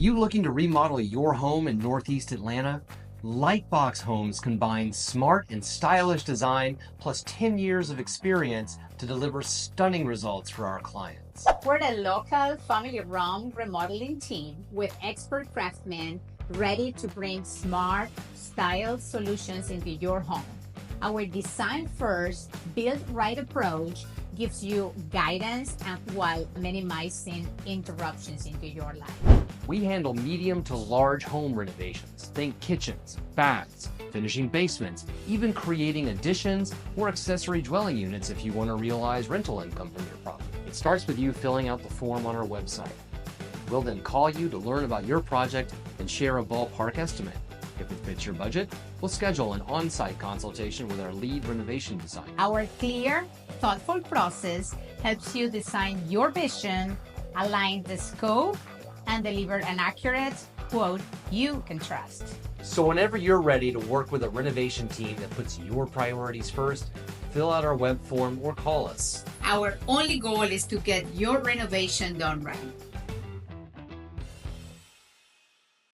you looking to remodel your home in Northeast Atlanta? Lightbox Homes combines smart and stylish design plus 10 years of experience to deliver stunning results for our clients. We're a local family-run remodeling team with expert craftsmen ready to bring smart, style solutions into your home. Our design-first, build-right approach gives you guidance and while minimizing interruptions into your life. We handle medium to large home renovations. Think kitchens, baths, finishing basements, even creating additions or accessory dwelling units if you want to realize rental income from your property. It starts with you filling out the form on our website. We'll then call you to learn about your project and share a ballpark estimate. If it fits your budget, we'll schedule an on-site consultation with our lead renovation designer. Our clear, thoughtful process helps you design your vision, align the scope, and deliver an accurate quote you can trust. So whenever you're ready to work with a renovation team that puts your priorities first, fill out our web form or call us. Our only goal is to get your renovation done right.